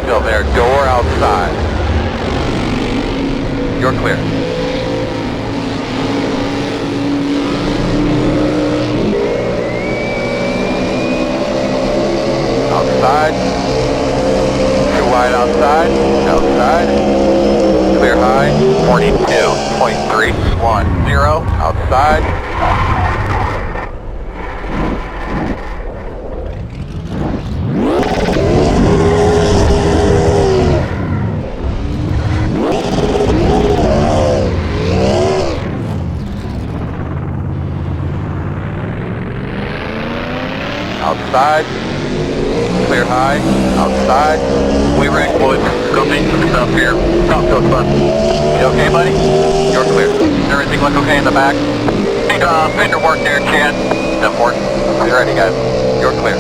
Still there, door outside. You're clear. Outside. Too wide outside. Outside. Clear high. 42.310. Outside. Outside. Clear high. Outside. We rank woods. Coming up here. Talk to us, bud. You okay, buddy? You're clear. Does everything look okay in the back? Hey, fender work there, Chad. 10-4. You ready, guys? You're clear.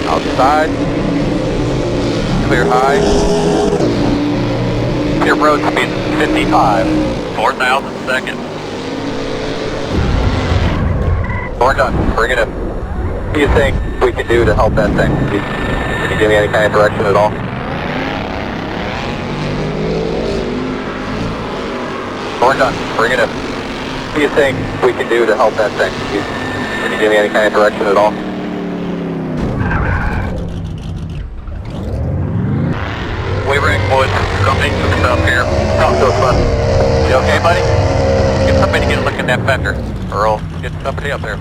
Outside. Clear high. Your road speed 55. 4,000 seconds. We're done. Bring it in. What do you think we can do to help that thing? Can you give me any kind of direction at all? We're done. Bring it in. What do you think we can do to help that thing? Can you give me any kind of direction at all? We rank woods. Something up here. Talk to us, bud. You okay, buddy? Get somebody to get a look at that fender. Earl, get somebody up there.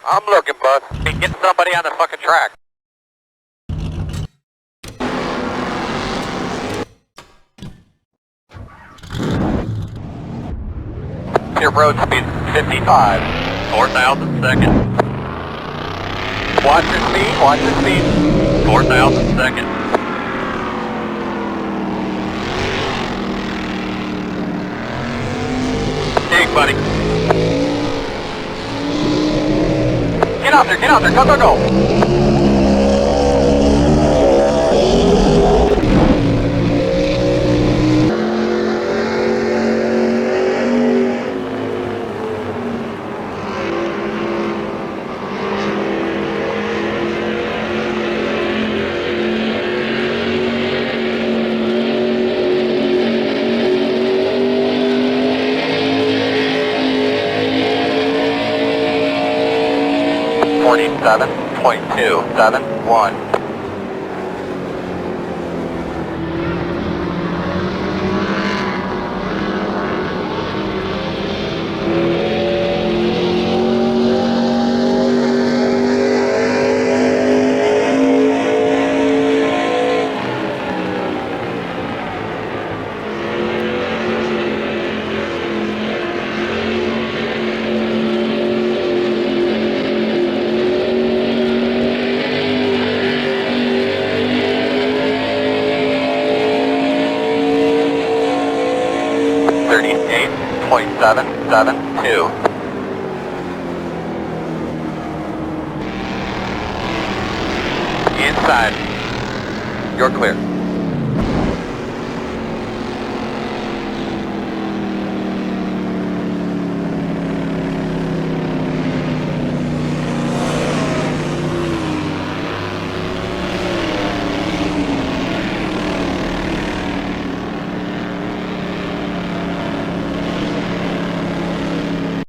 I'm looking, bud. Hey, get somebody on the fucking track. Your road speed 55. 4,000 seconds. Watch your speed. Watch your speed. 4,000 seconds. Buddy. Get out there, go, go, go! $47.271. $38.772. Inside. You're clear.